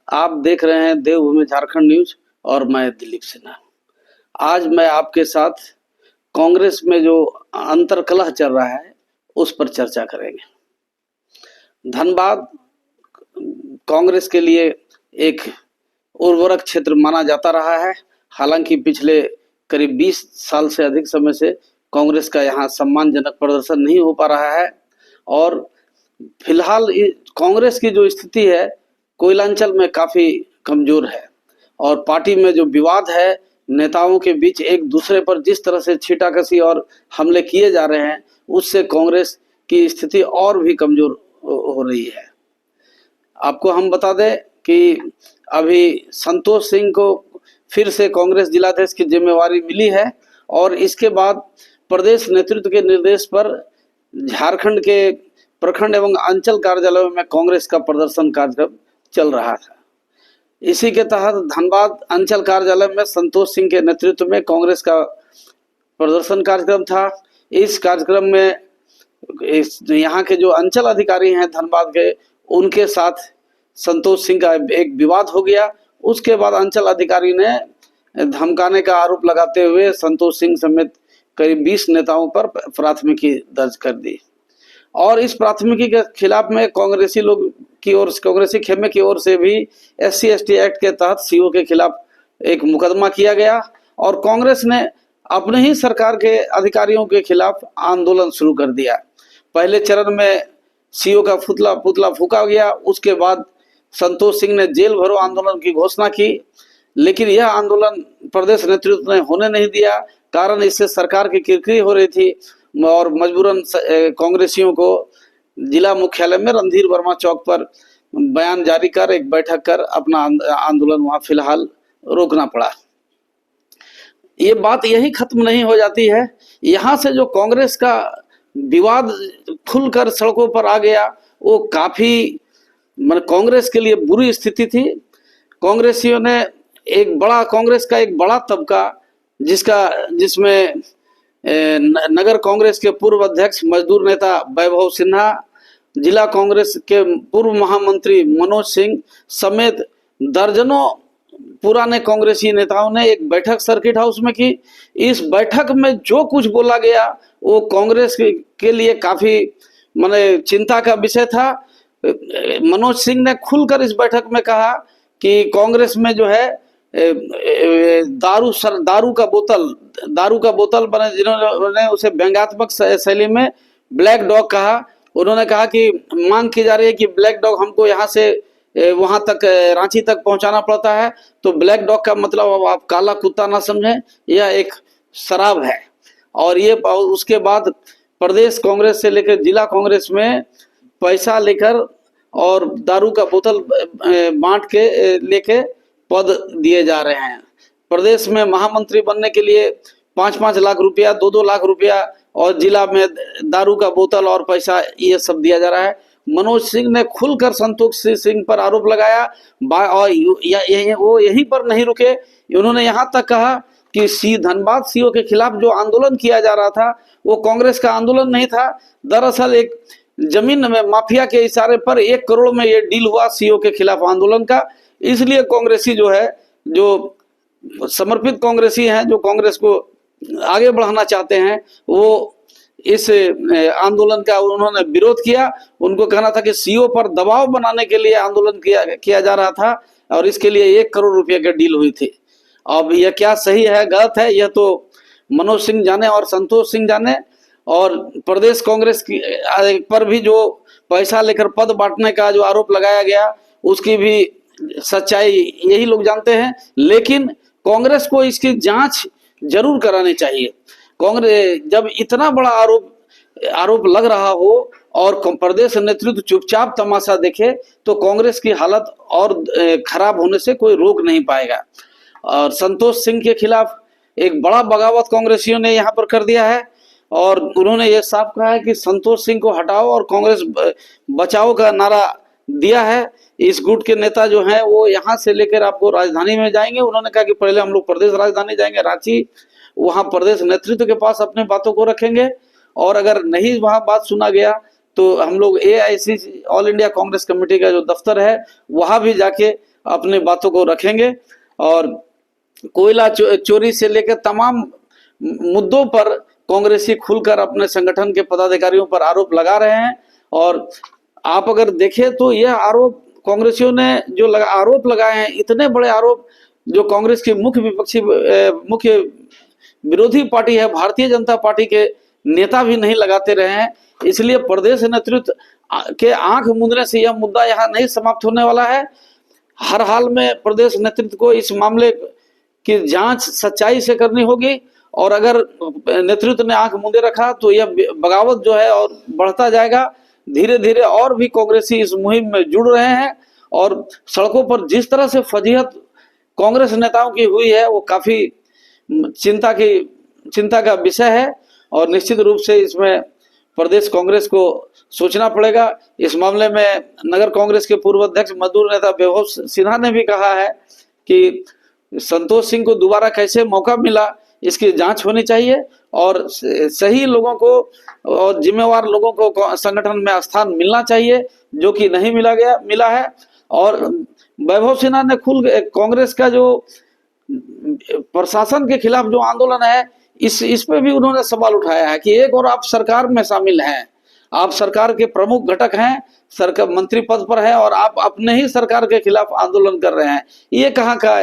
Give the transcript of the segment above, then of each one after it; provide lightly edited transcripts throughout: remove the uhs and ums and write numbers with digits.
आप देख रहे हैं देवभूमि झारखंड न्यूज और मैं दिलीप सिन्हा। आज मैं आपके साथ कांग्रेस में जो अंतर्कलह चल रहा है उस पर चर्चा करेंगे। धनबाद कांग्रेस के लिए एक उर्वरक क्षेत्र माना जाता रहा है। हालांकि पिछले करीब 20 साल से अधिक समय से कांग्रेस का यहाँ सम्मानजनक प्रदर्शन नहीं हो पा रहा है और फिलहाल कांग्रेस की जो स्थिति है कोयलांचल में काफी कमजोर है और पार्टी में जो विवाद है, नेताओं के बीच एक दूसरे पर जिस तरह से छींटाकशी और हमले किए जा रहे हैं, उससे कांग्रेस की स्थिति और भी कमजोर हो रही है। आपको हम बता दें कि अभी संतोष सिंह को फिर से कांग्रेस जिलाध्यक्ष की जिम्मेवारी मिली है और इसके बाद प्रदेश नेतृत्व के निर्देश पर झारखंड के प्रखंड एवं अंचल कार्यालयों में कांग्रेस का प्रदर्शन कार्यक्रम चल रहा था। इसी के तहत धनबाद अंचल कार्यालय में संतोष सिंह के नेतृत्व में कांग्रेस का प्रदर्शन कार्यक्रम था। इस कार्यक्रम में यहाँ के जो अंचल अधिकारी हैं धनबाद के, उनके साथ संतोष सिंह का एक विवाद हो गया। उसके बाद अंचल अधिकारी ने धमकाने का आरोप लगाते हुए संतोष सिंह समेत करीब 20 नेताओं पर प्राथमिकी दर्ज कर दी और इस प्राथमिकी के खिलाफ में कांग्रेसी लोग की ओर, कांग्रेसी खेमे की ओर से भी SC/ST एक्ट के तहत CO के खिलाफ एक मुकदमा किया गया और कांग्रेस ने अपने ही सरकार के अधिकारियों के खिलाफ आंदोलन शुरू कर दिया। पहले चरण में CO का पुतला फूका गया। उसके बाद संतोष सिंह ने जेल भरो आंदोलन की घोषणा की, लेकिन यह आंदोलन प्रदेश नेतृत्व ने होने नहीं दिया। कारण इससे सरकार की किरकिरी हो रही थी और मजबूरन कांग्रेसियों को जिला मुख्यालय में रणधीर वर्मा चौक पर बयान जारी कर एक बैठक कर अपना आंदोलन वहां फिलहाल रोकना पड़ा। ये बात यही खत्म नहीं हो जाती है। यहाँ से जो कांग्रेस का विवाद खुलकर सड़कों पर आ गया, वो काफी कांग्रेस के लिए बुरी स्थिति थी। कांग्रेसियों ने कांग्रेस का एक बड़ा तबका जिसमें नगर कांग्रेस के पूर्व अध्यक्ष मजदूर नेता वैभव सिन्हा, जिला कांग्रेस के पूर्व महामंत्री मनोज सिंह समेत दर्जनों पुराने कांग्रेसी नेताओं ने एक बैठक सर्किट हाउस में की। इस बैठक में जो कुछ बोला गया वो कांग्रेस के लिए काफी चिंता का विषय था। मनोज सिंह ने खुलकर इस बैठक में कहा कि कांग्रेस में जो है दारू का बोतल बने, जिन्होंने उसे व्यंग्यात्मक शैली में ब्लैक डॉग कहा। उन्होंने कहा कि मांग की जा रही है कि ब्लैक डॉग हमको यहाँ से वहां तक रांची तक पहुंचाना पड़ता है, तो ब्लैक डॉग का मतलब आप काला कुत्ता ना समझें, यह एक शराब है। और ये उसके बाद प्रदेश कांग्रेस से लेकर जिला कांग्रेस में पैसा लेकर और दारू का बोतल बांट के लेके पद दिए जा रहे हैं। प्रदेश में महामंत्री बनने के लिए 5-5 लाख रुपया, 2-2 लाख रुपया और जिला में दारू का बोतल और पैसा, ये सब दिया जा रहा है। मनोज सिंह ने खुलकर संतोष सिंह पर आरोप लगाया और वो यहीं पर नहीं रुके। उन्होंने यहाँ तक कहा कि धनबाद CO के खिलाफ जो आंदोलन किया जा रहा था वो कांग्रेस का आंदोलन नहीं था। दरअसल एक जमीन में माफिया के इशारे पर 1 करोड़ में ये डील हुआ CO के खिलाफ आंदोलन का। इसलिए कांग्रेसी जो है, जो समर्पित कांग्रेसी हैं, जो कांग्रेस को आगे बढ़ाना चाहते हैं, वो इस आंदोलन का उन्होंने विरोध किया। उनको कहना था कि CO पर दबाव बनाने के लिए आंदोलन किया जा रहा था और इसके लिए 1 करोड़ रुपए की डील हुई थी। अब यह क्या सही है गलत है, यह तो मनोज सिंह जाने और संतोष सिंह जाने। और प्रदेश कांग्रेस पर भी जो पैसा लेकर पद बांटने का जो आरोप लगाया गया, उसकी भी सच्चाई यही लोग जानते हैं। लेकिन कांग्रेस को इसकी जांच जरूर करानी चाहिए। कांग्रेस जब इतना बड़ा आरोप लग रहा हो और प्रदेश नेतृत्व चुपचाप तमाशा देखे, तो कांग्रेस की हालत और खराब होने से कोई रोक नहीं पाएगा। और संतोष सिंह के खिलाफ एक बड़ा बगावत कांग्रेसियों ने यहाँ पर कर दिया है और उन्होंने ये साफ कहा है कि संतोष सिंह को हटाओ और कांग्रेस बचाओ का नारा दिया है। इस गुट के नेता जो हैं वो यहाँ से लेकर आपको राजधानी में जाएंगे। उन्होंने कहा कि पहले हम लोग प्रदेश राजधानी जाएंगे रांची, वहां प्रदेश नेतृत्व के पास अपने बातों को रखेंगे और अगर नहीं वहां बात सुना गया तो हम लोग AICC all India Congress committee का जो दफ्तर है वहां भी जाके अपनी बातों को रखेंगे और कोयला चोरी से लेकर तमाम मुद्दों पर कांग्रेसी खुलकर अपने संगठन के पदाधिकारियों पर आरोप लगा रहे हैं। और आप अगर देखें तो यह आरोप कांग्रेसियों ने जो आरोप लगाए हैं, इतने बड़े आरोप जो कांग्रेस की मुख्य विरोधी पार्टी है भारतीय जनता पार्टी के नेता भी नहीं लगाते रहे हैं। इसलिए प्रदेश नेतृत्व के आंख मूंदने से यह मुद्दा यहाँ नहीं समाप्त होने वाला है। हर हाल में प्रदेश नेतृत्व को इस मामले की जांच सच्चाई से करनी होगी और अगर नेतृत्व ने आंख मूंदे रखा तो यह बगावत जो है और बढ़ता जाएगा। धीरे धीरे और भी कांग्रेसी इस मुहिम में जुड़ रहे हैं और सड़कों पर जिस तरह से फजीहत कांग्रेस नेताओं की हुई है वो काफी चिंता का विषय है और निश्चित रूप से इसमें प्रदेश कांग्रेस को सोचना पड़ेगा। इस मामले में नगर कांग्रेस के पूर्व अध्यक्ष मजदूर नेता वैभव सिन्हा ने भी कहा है कि संतोष सिंह को दोबारा कैसे मौका मिला इसकी जांच होनी चाहिए और सही लोगों को और जिम्मेवार लोगों को संगठन में स्थान मिलना चाहिए, जो कि नहीं मिला है। और वैभव सिन्हा ने कांग्रेस का जो प्रशासन के खिलाफ जो आंदोलन है इस पे भी उन्होंने सवाल उठाया है कि एक और आप सरकार में शामिल हैं, आप सरकार के प्रमुख घटक हैं, सरकार मंत्री पद पर है और आप अपने ही सरकार के खिलाफ आंदोलन कर रहे हैं, ये कहाँ का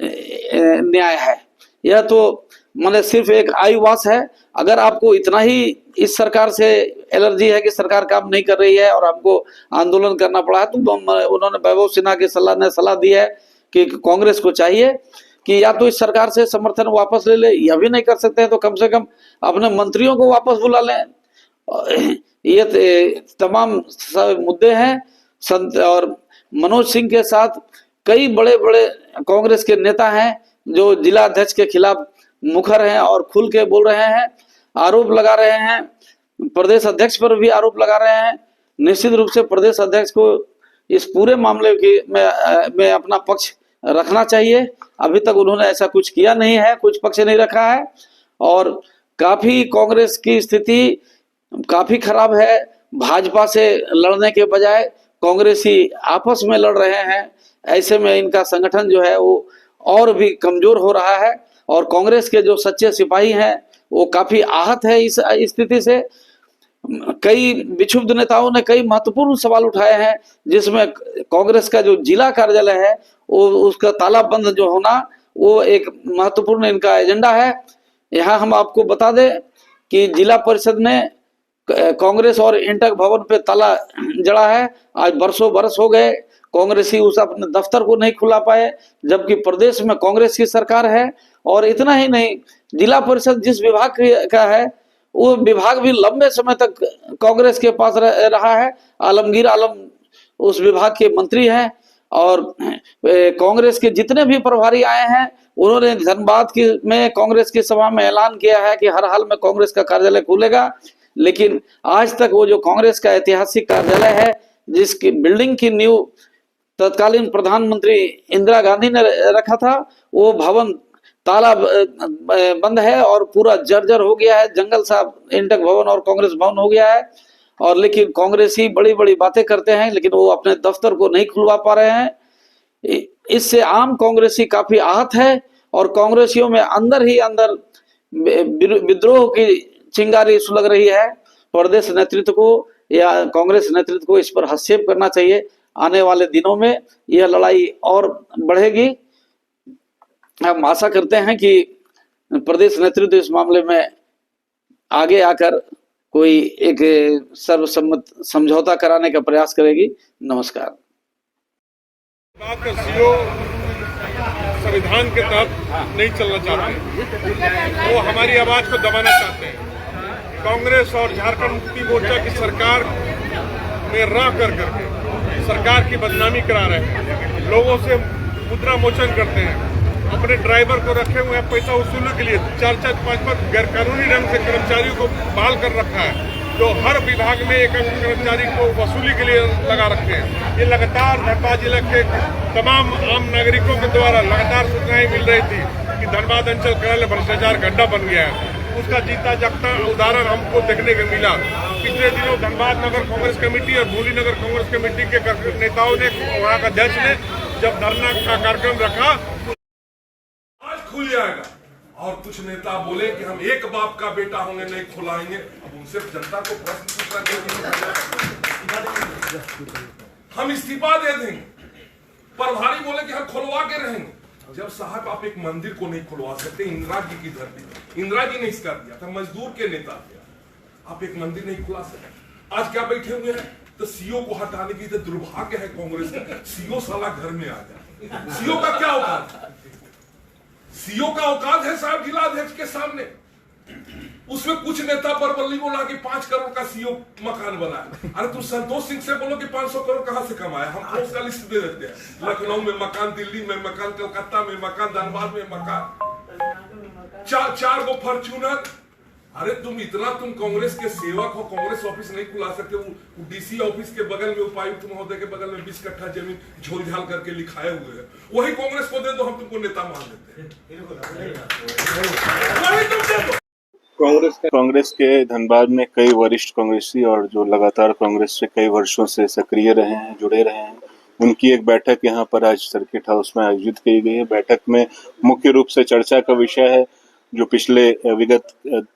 न्याय है? यह तो माने सिर्फ एक आईवास है। अगर आपको इतना ही इस सरकार से एलर्जी है कि सरकार काम नहीं कर रही है और आपको आंदोलन करना पड़ा है तो उन्होंने वैभव सिन्हा की सलाह दी है कि कांग्रेस को चाहिए कि या तो इस सरकार से समर्थन वापस ले ले, यह भी नहीं कर सकते हैं तो कम से कम अपने मंत्रियों को वापस बुला लें। ये तमाम मुद्दे हैं। संत और मनोज सिंह के साथ कई बड़े बड़े कांग्रेस के नेता हैं जो जिला अध्यक्ष के खिलाफ मुखर हैं और खुल के बोल रहे हैं, आरोप लगा रहे हैं, प्रदेश अध्यक्ष पर भी आरोप लगा रहे हैं। निश्चित रूप से प्रदेश अध्यक्ष को इस पूरे मामले में अपना पक्ष रखना चाहिए। अभी तक उन्होंने ऐसा कुछ किया नहीं है, कुछ पक्ष नहीं रखा है और काफी कांग्रेस की स्थिति काफी खराब है। भाजपा से लड़ने के बजाय कांग्रेसी आपस में लड़ रहे हैं, ऐसे में इनका संगठन जो है वो और भी कमजोर हो रहा है और कांग्रेस के जो सच्चे सिपाही हैं वो काफी आहत है इस स्थिति से। कई विक्षुब्ध नेताओं ने कई महत्वपूर्ण सवाल उठाए हैं जिसमें कांग्रेस का जो जिला कार्यालय है वो उसका ताला बंद जो होना वो एक महत्वपूर्ण इनका एजेंडा है। यहाँ हम आपको बता दें कि जिला परिषद में कांग्रेस और इंटक भवन पे ताला जड़ा है। आज बरसों बरस हो गए कांग्रेसी उस अपने दफ्तर को नहीं खुला पाए, जबकि प्रदेश में कांग्रेस की सरकार है। और इतना ही नहीं, जिला परिषद जिस विभाग का है वो विभाग भी लंबे समय तक कांग्रेस के पास रहा है। आलमगीर आलम उस विभाग के मंत्री हैं और कांग्रेस के जितने भी प्रभारी आए हैं उन्होंने धनबाद में कांग्रेस की सभा में ऐलान किया है कि हर हाल में कांग्रेस का कार्यालय खुलेगा, लेकिन आज तक वो जो कांग्रेस का ऐतिहासिक कार्यालय है जिसकी बिल्डिंग की नींव तत्कालीन प्रधानमंत्री इंदिरा गांधी ने रखा था, वो भवन ताला बंद है और पूरा जर्जर हो गया है, जंगल सा इंटक भवन और कांग्रेस भवन हो गया है। और लेकिन कांग्रेसी बड़ी बड़ी बातें करते हैं लेकिन वो अपने दफ्तर को नहीं खुलवा पा रहे हैं। इससे आम कांग्रेसी काफी आहत है और कांग्रेसियों में अंदर ही अंदर विद्रोह की चिंगारी सुलग रही है। प्रदेश नेतृत्व को या कांग्रेस नेतृत्व को इस पर हस्तक्षेप करना चाहिए। आने वाले दिनों में यह लड़ाई और बढ़ेगी। हम आशा करते हैं कि प्रदेश नेतृत्व इस मामले में आगे आकर कोई एक सर्वसम्मत समझौता कराने का प्रयास करेगी। नमस्कार। संविधान के तहत नहीं चलना चाहते, वो हमारी आवाज को दबाना चाहते हैं। कांग्रेस और झारखंड मुक्ति मोर्चा की सरकार में रह करके सरकार की बदनामी करा रहे हैं, लोगों से मुद्रा मोचन करते हैं, अपने ड्राइवर को रखे हुए हैं पैसा वसूलने के लिए। 4-4, 5-5 गैरकानूनी ढंग से कर्मचारियों को बहाल कर रखा है, जो हर विभाग में एक कर्मचारी को वसूली के लिए लगा रखे हैं। ये लगातार धनबाद जिला के तमाम आम नागरिकों के द्वारा लगातार सूचनाएं मिल रही थी कि धनबाद अंचल कार्यालय भ्रष्टाचार गड्ढा बन गया है। उसका जीता जागता उदाहरण हमको देखने को मिला। पिछले दिनों धनबाद नगर कांग्रेस कमेटी और भूली नगर कांग्रेस कमेटी के नेताओं ने, वहाँ का अध्यक्ष ने जब धरना का कार्यक्रम रखा तो आज खुल जाएगा। और कुछ नेता बोले कि हम एक बाप का बेटा होंगे, नहीं खुलाएंगे। अब उनसे जनता को प्रश्न पूछना चाहिए। हम इस्तीफा दे देंगे। प्रभारी बोले कि हम खुलवा के रहेंगे। जब साहब आप एक मंदिर को नहीं खुलवा सकते, इंदिरा जी की धरती, इंदिरा जी ने इसका दिया था, मजदूर के नेता थे, आप एक मंदिर नहीं खुला सकते। आज क्या बैठे हुए हैं तो सीओ को हटाने की तो दुर्भाग्य है कांग्रेस का। सीओ साला घर में आ जाए। सीओ का क्या औकात है? सीओ का औकात है साहब जिला अध्यक्ष के सामने। उसमें कुछ नेता पर बल्ली बोला कि 5 करोड़ का सीओ मकान बनाया। अरे तुम संतोष सिंह से बोलो कि 500 करोड़ कहां से कमाया, हम तो उसका लिस्ट दे देते हैं। लखनऊ में मकान, दिल्ली में मकान, कलकत्ता में मकान, धनबाद में मकान, 4 गो फॉर्च्यूनर। अरे तुम कांग्रेस के सेवक हो, कांग्रेस ऑफिस नहीं खुला सकते। वो डीसी ऑफिस के बगल में, उपायुक्त महोदय के बगल में 20 कट्ठा जमीन झोल-झाल करके लिखाए हुए है। वही कांग्रेस को दे दो, हम तुमको नेता मान लेते हैं। वही तुम दे दो। कांग्रेस के धनबाद में कई वरिष्ठ कांग्रेसी और जो लगातार कांग्रेस से कई वर्षों से सक्रिय रहे हैं, जुड़े रहे हैं, उनकी एक बैठक यहाँ पर आज सर्किट हाउस में आयोजित की गई है। बैठक में मुख्य रूप से चर्चा का विषय है जो पिछले विगत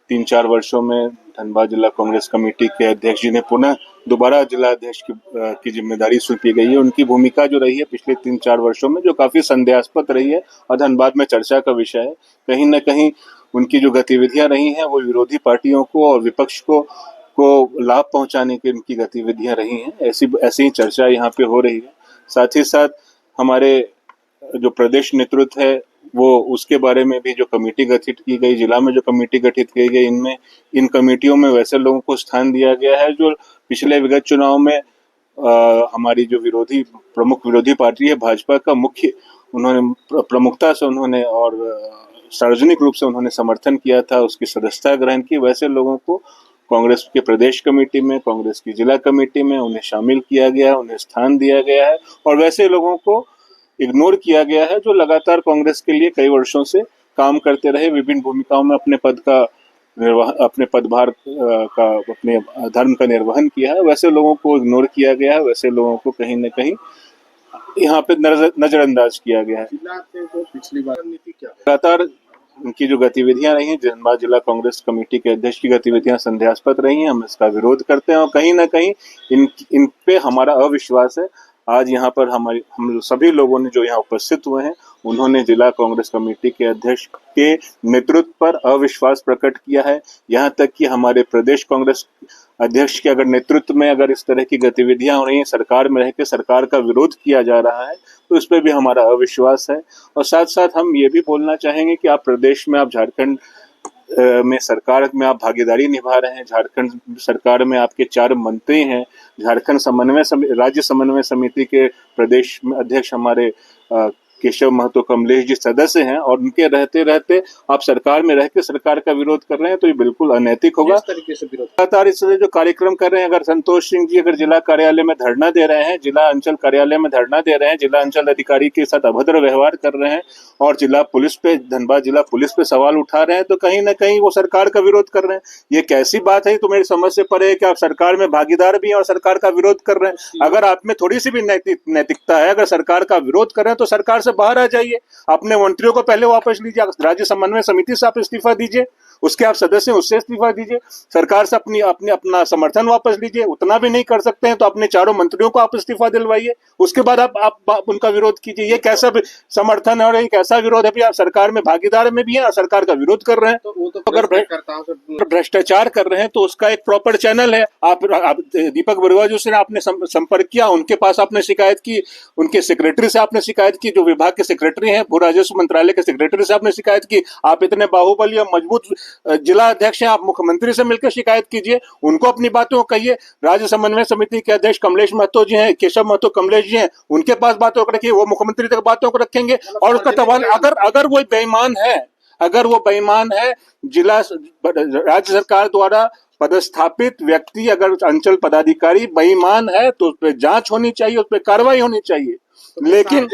3-4 वर्षों में धनबाद जिला कांग्रेस कमेटी के अध्यक्ष जी ने पुनः दोबारा जिला अध्यक्ष की जिम्मेदारी सौंपी गई है। उनकी भूमिका जो रही है पिछले 3-4 वर्षों में, जो काफी संदेहास्पद रही है और धनबाद में चर्चा का विषय है। कहीं न कहीं उनकी जो गतिविधियां रही हैं वो विरोधी पार्टियों को और विपक्ष को लाभ पहुंचाने की उनकी गतिविधियां रही हैं। ऐसी ही चर्चा यहाँ पे हो रही है। साथ ही साथ हमारे जो प्रदेश नेतृत्व है वो उसके बारे में भी जो कमेटी गठित की गई, जिला में जो कमेटी गठित की गई, इन कमेटियों में वैसे लोगों को स्थान दिया गया है जो पिछले विगत चुनाव में हमारी जो प्रमुख विरोधी पार्टी है भाजपा का उन्होंने प्रमुखता से उन्होंने और सार्वजनिक रूप से उन्होंने समर्थन किया था, उसकी सदस्यता ग्रहण की। वैसे लोगों को कांग्रेस के प्रदेश कमेटी में, कांग्रेस की जिला कमेटी में उन्हें शामिल किया गया है, उन्हें स्थान दिया गया है। और वैसे लोगों को इग्नोर किया गया है जो लगातार कांग्रेस के लिए कई वर्षों से काम करते रहे, विभिन्न भूमिकाओं में अपने पदभार का, अपने धर्म का निर्वहन किया है। वैसे लोगों को इग्नोर किया गया है, वैसे लोगों को कहीं न कहीं यहाँ पे नजरअंदाज किया गया है। पिछली बार नीति क्या लगातार उनकी जो गतिविधियां रही हैं, धनबाद जिला कांग्रेस कमेटी के अध्यक्ष की गतिविधियां संदेहास्पद रही हैं, हम इसका विरोध करते हैं और कहीं ना कहीं इन पे हमारा अविश्वास है। आज यहाँ पर हम सभी लोगों ने जो यहाँ उपस्थित हुए हैं उन्होंने जिला कांग्रेस कमेटी के अध्यक्ष के नेतृत्व पर अविश्वास प्रकट किया है। यहाँ तक कि हमारे प्रदेश कांग्रेस अध्यक्ष के अगर नेतृत्व में अगर इस तरह की गतिविधियां हो रही हैं, सरकार में रह के सरकार का विरोध किया जा रहा है, तो इस पर भी हमारा अविश्वास है। और साथ साथ हम ये भी बोलना चाहेंगे कि आप प्रदेश में, आप झारखंड में सरकार में आप भागीदारी निभा रहे हैं, झारखंड सरकार में आपके 4 मंत्री हैं, झारखंड राज्य समन्वय समिति के प्रदेश में अध्यक्ष हमारे केशव महतो कमलेश जी सदस्य हैं और उनके रहते रहते आप सरकार में रह के सरकार का विरोध कर रहे हैं, तो ये बिल्कुल अनैतिक होगा। इस तरीके से विरोध लगातार इस तरह जो कार्यक्रम कर रहे हैं, अगर संतोष सिंह जी अगर जिला कार्यालय में धरना दे रहे हैं, जिला अंचल कार्यालय में धरना दे रहे हैं, जिला अंचल अधिकारी के साथ अभद्र व्यवहार कर रहे हैं और धनबाद जिला पुलिस पे सवाल उठा रहे हैं, तो कहीं ना कहीं वो सरकार का विरोध कर रहे हैं। ये कैसी बात है? तो मेरी समझ से परे है कि आप सरकार में भागीदार भी हैं और सरकार का विरोध कर रहे हैं। अगर आप में थोड़ी सी भी नैतिकता है, अगर सरकार का विरोध कर रहे हैं तो सरकार से बाहर आ जाइए, अपने मंत्रियों को पहले वापस लीजिए, राज्य समन्वय समिति से आप इस्तीफा दीजिए, उसके आप सदस्य हैं उससे इस्तीफा दीजिए, सरकार से अपना समर्थन वापस लीजिए। उतना भी नहीं कर सकते हैं तो अपने 4 मंत्रियों को आप इस्तीफा दिलवाइए, उसके बाद आप उनका विरोध कीजिए। ये कैसा समर्थन है और ये कैसा विरोध है? भी आप सरकार में भागीदार में भी हैं और सरकार का विरोध कर रहे हैं। तो अगर भ्रष्टाचार कर रहे हैं तो उसका एक प्रॉपर चैनल है। आप दीपक बरुआ जी से आपने संपर्क किया, उनके पास आपने शिकायत की, उनके सेक्रेटरी से आपने शिकायत की, जो विभाग के सेक्रेटरी हैं, भू राजस्व मंत्रालय के सेक्रेटरी से आपने शिकायत की। आप इतने बाहुबली और मजबूत जिला अध्यक्ष हैं, आप मुख्यमंत्री से मिलकर शिकायत कीजिए, उनको अपनी बातों को कहिए। राज्य समन्वय समिति के अध्यक्ष कमलेश महतो जी हैं, केशव महतो कमलेश जी हैं, उनके पास बातों को रखिए, वो मुख्यमंत्री तक बातों को रखेंगे। और उसका सवाल अगर वो बेईमान है, जिला राज्य सरकार द्वारा पदस्थापित व्यक्ति अगर अंचल पदाधिकारी बेईमान है तो उस पर जांच होनी चाहिए, उस पर कार्रवाई होनी चाहिए। लेकिन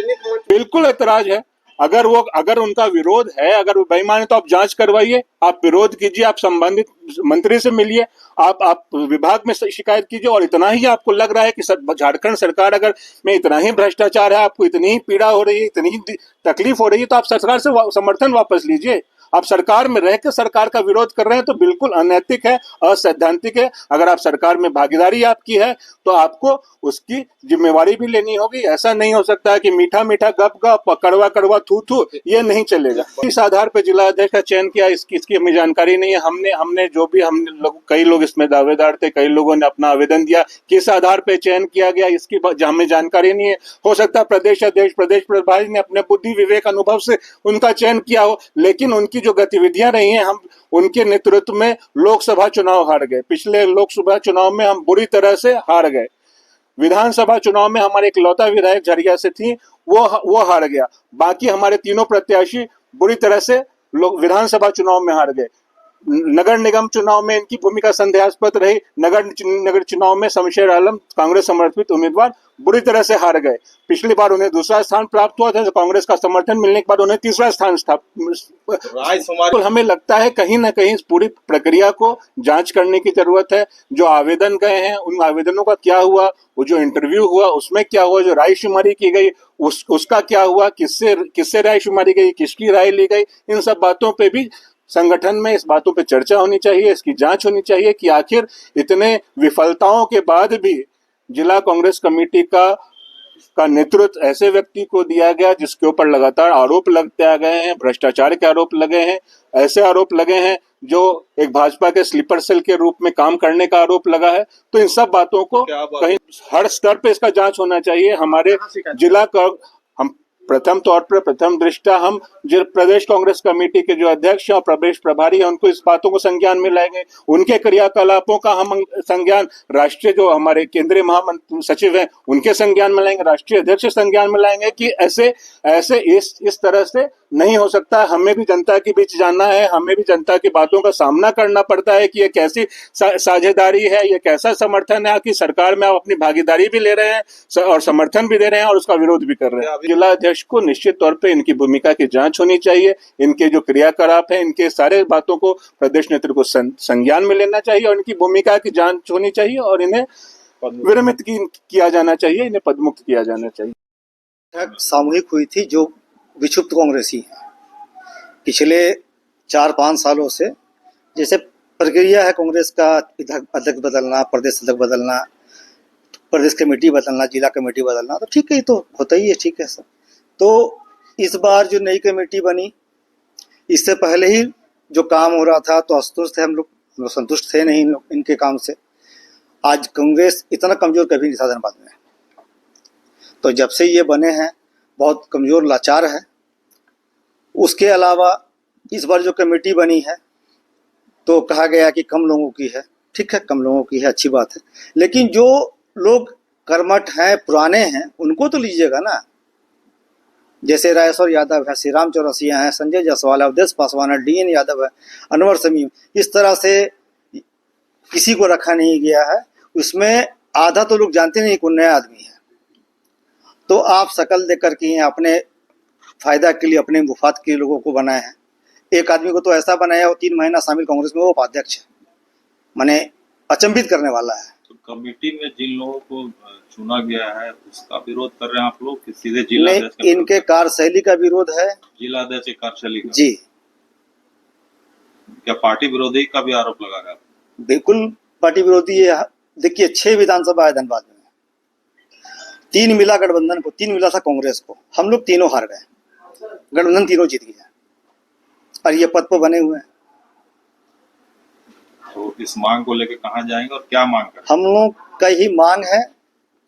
बिल्कुल ऐतराज है अगर उनका विरोध है, अगर वो बेईमान है, तो आप जांच करवाइए, आप विरोध कीजिए, आप संबंधित मंत्री से मिलिए, आप विभाग में शिकायत कीजिए। और इतना ही आपको लग रहा है कि झारखंड सरकार अगर में इतना ही भ्रष्टाचार है, आपको इतनी ही पीड़ा हो रही है, इतनी ही तकलीफ हो रही है, तो आप सरकार से समर्थन वापस लीजिए। आप सरकार में रहकर सरकार का विरोध कर रहे हैं तो बिल्कुल अनैतिक है, असैद्धांतिक है। अगर आप सरकार में भागीदारी आपकी है तो आपको उसकी जिम्मेवारी भी लेनी होगी। ऐसा नहीं हो सकता है कि मीठा मीठा गप गप, कड़वा कड़वा थू थू, ये नहीं चलेगा। इस आधार पर जिला अध्यक्ष का चयन किया, इसकी हमें जानकारी नहीं है। हमने जो भी कई लोग इसमें दावेदार थे, कई लोगों ने अपना आवेदन दिया, किस आधार पर चयन किया गया इसकी हमें जानकारी नहीं है। हो सकता है प्रदेश अध्यक्ष, प्रदेश प्रभारी ने अपने बुद्धि विवेक अनुभव से उनका चयन किया हो, लेकिन उनकी जो गतिविधियां रही हैं, हम उनके नेतृत्व में लोकसभा चुनाव हार गए। पिछले लोकसभा चुनाव में हम बुरी तरह से हार गए। विधानसभा चुनाव में हमारे इकलौता विधायक झरिया से थी, वो हार गया। बाकी हमारे तीनों प्रत्याशी बुरी तरह से विधानसभा चुनाव में हार गए। नगर निगम चुनाव में इनकी भूमिका संदेहास्पद रही। नगर चुनाव में शमशेर आलम कांग्रेस समर्थित उम्मीदवार बुरी तरह से हार गए। पिछली बार उन्हें दूसरा स्थान प्राप्त हुआ था, तो कांग्रेस का समर्थन मिलने के बाद उन्हें तीसरा स्थान तो हमें लगता है कहीं ना कहीं इस पूरी प्रक्रिया को जांच करने की जरूरत है। जो आवेदन गए हैं, उन आवेदनों का क्या हुआ, वो जो इंटरव्यू हुआ उसमें क्या हुआ, जो रायशुमारी की गई उसका क्या हुआ, किससे रायशुमारी गई, किसकी राय ली गई, इन सब बातों पे भी संगठन में इस बातों पे चर्चा होनी चाहिए, इसकी जांच होनी चाहिए कि आखिर इतने विफलताओं के बाद भी जिला कांग्रेस कमेटी का नेतृत्व ऐसे व्यक्ति को दिया गया जिसके ऊपर लगातार आरोप लगते आ गए हैं, भ्रष्टाचार के आरोप लगे हैं, ऐसे आरोप लगे हैं जो एक भाजपा के स्लीपर सेल के रूप में काम करने का आरोप लगा है। तो इन सब बातों को कहीं हर स्तर पे इसका जांच होना चाहिए। हमारे जिला का हम प्रथम तौर पर प्रथम दृष्टा हम प्रदेश कांग्रेस कमेटी के जो अध्यक्ष और प्रदेश प्रभारी हैं उनको इस बातों को संज्ञान में लाएंगे। उनके क्रियाकलापों का हम संज्ञान राष्ट्रीय जो हमारे केंद्रीय महामंत्री सचिव हैं उनके संज्ञान में लाएंगे, राष्ट्रीय अध्यक्ष संज्ञान में लाएंगे कि ऐसे इस तरह से नहीं हो सकता। हमें भी जनता के बीच जाना है, हमें भी जनता की बातों का सामना करना पड़ता है कि ये कैसी साझेदारी है, ये कैसा समर्थन है कि सरकार में आप अपनी भागीदारी भी ले रहे हैं और समर्थन भी दे रहे हैं और उसका विरोध भी कर रहे हैं। जिला अध्यक्ष को निश्चित तौर पे इनकी भूमिका की जांच होनी चाहिए, इनके जो क्रियाकलाप है, इनके सारे बातों को प्रदेश नेतृत्व को संज्ञान में लेना चाहिए और इनकी भूमिका की जांच होनी चाहिए और इन्हें विरमित किया जाना चाहिए, इन्हें पदमुक्त किया जाना चाहिए। सामूहिक हुई थी जो विक्षुब्ध कांग्रेसी हैं पिछले 4-5 सालों से। जैसे प्रक्रिया है कांग्रेस का अध्यक्ष बदलना, प्रदेश अध्यक्ष बदलना, प्रदेश कमेटी बदलना, जिला कमेटी बदलना, तो ठीक है, ये तो होता ही है, ठीक है सर। तो इस बार जो नई कमेटी बनी, इससे पहले ही जो काम हो रहा था तो असंतुष्ट थे हम लोग संतुष्ट थे नहीं इनके काम से। आज कांग्रेस इतना कमजोर कभी नहीं था धनबाद में, तो जब से ये बने हैं बहुत कमजोर लाचार है। उसके अलावा इस बार जो कमेटी बनी है तो कहा गया कि कम लोगों की है, ठीक है, कम लोगों की है, अच्छी बात है, लेकिन जो लोग कर्मठ हैं, पुराने हैं, उनको तो लीजिएगा ना। जैसे रायेश्वर यादव है, श्री राम चौरसिया है, संजय जायसवाल है, अवधेश पासवान है, DN यादव है, अनवर समीम, इस तरह से किसी को रखा नहीं गया है। उसमें आधा तो लोग जानते नहीं कौन नया आदमी है, तो आप शकल देख करके अपने फायदा के लिए, अपने मुफाद के लोगों को बनाए हैं। एक आदमी को तो ऐसा बनाया वो 3 महीना शामिल कांग्रेस में, वो उपाध्यक्ष है, माने अचंभित करने वाला है। तो कमेटी में जिन लोगों को चुना गया है उसका विरोध कर रहे हैं आप लोग कि सीधे जिला नहीं, इनके कार्यशैली का विरोध है। जिला अध्यक्ष की कार्यशैली का? जी। क्या पार्टी विरोधी का भी आरोप लगा रहा है? बिल्कुल पार्टी विरोधी है। देखिए 6 विधानसभा है धनबाद में, 3 मिला गठबंधन को, 3 मिला था कांग्रेस को, हम लोग तीनों हार गए, गठबंधन तीनों जीत गया और ये पद पर बने हुए हैं। तो इस मांग को लेकर कहाँ जाएंगे और क्या मांग करेंगे? हम लोग का ही मांग है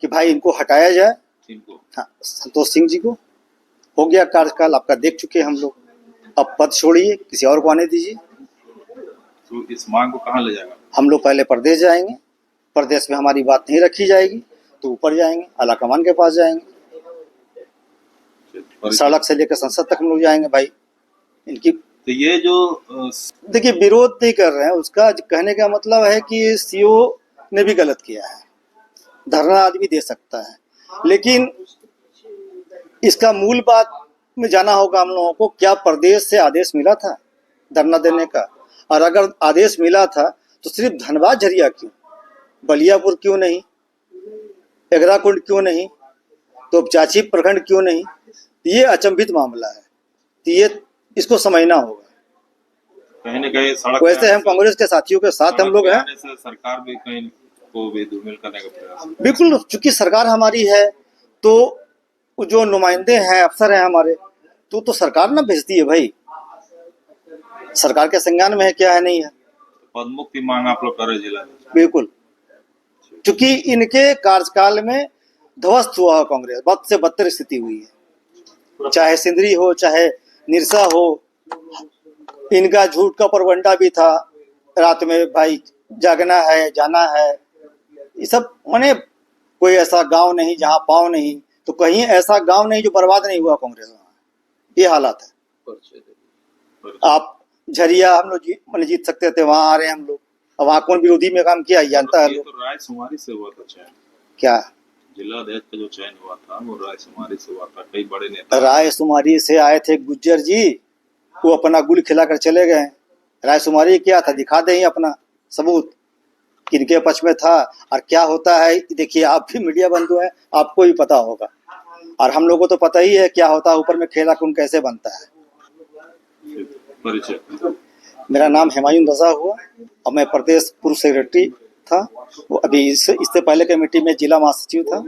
कि भाई इनको हटाया जाए। इनको? हाँ, संतोष सिंह जी को हो गया कार्यकाल आपका, देख चुके हम लोग, अब पद छोड़िए, किसी और को आने दीजिए। तो इस मांग को कहाँ ले जाएगा? हम लोग पहले प्रदेश जाएंगे, प्रदेश में हमारी बात नहीं रखी जाएगी तो ऊपर जाएंगे, आलाकमान के पास जाएंगे, सड़क से लेकर संसद तक हम लोग जाएंगे भाई। इनकी तो ये जो देखिए विरोध नहीं कर रहे हैं, उसका कहने का मतलब है कि CO ने भी गलत किया है। धरना आदमी दे सकता है, लेकिन इसका मूल बात में जाना होगा हम लोगों को, क्या प्रदेश से आदेश मिला था धरना देने का? और अगर आदेश मिला था तो सिर्फ धनबाद झरिया क्यों, बलियापुर क्यों नहीं, एगराकुंड क्यों नहीं, तो चाची प्रखंड क्यों नहीं? ये अचंभित मामला है, तो ये इसको समझना होगा। कहीं न कहीं सड़क वैसे हम कांग्रेस के साथियों के साथ हम लोग हैं, आने से सरकार भी कहीं को भी धूमिल करने का प्रयास। बिल्कुल, चूंकि सरकार हमारी है तो जो नुमाइंदे हैं, अफसर हैं हमारे, तो सरकार ना भेजती है भाई, सरकार के संज्ञान में है, क्या है नहीं है। पद मुक्ति मांग आप लोग करे जिला में। बिल्कुल, क्योंकि इनके कार्यकाल में ध्वस्त हुआ है कांग्रेस, बद से बदतर स्थिति हुई है, चाहे सिंदरी हो चाहे निरसा हो। इनका झूठ का परवंडा भी था, रात में भाई जागना है जाना है, ये सब माने कोई ऐसा गांव नहीं जहां पाँव नहीं, तो कहीं ऐसा गांव नहीं जो बर्बाद नहीं हुआ कांग्रेस में। ये हालात है। आप झरिया हम लोग जीत सकते थे, वहां आ रहे हैं हम लोग, अब वहां कौन विरोधी में काम किया जानता है ये तो राय सुमारी से हुआ था चयन, क्या? जिला अध्यक्ष का जो चयन हुआ था वो राय सुमारी से हुआ था। कई बड़े नेता राय सुमारी से आए थे गुज्जर जी, वो अपना गुल खिलाकर चले गए। राय सुमारी क्या था, दिखा दें अपना सबूत किनके पक्ष में था और क्या होता है। देखिए, आप भी मीडिया बंधु हैं, आपको भी पता होगा, और हम लोगों को तो पता ही है क्या होता है, ऊपर में खेला कौन कैसे बनता है। परिचय। मेरा नाम हुमायूं रजा हुआ और मैं प्रदेश पूर्व सेक्रेटरी था, वो अभी इससे पहले कमेटी में जिला महासचिव था।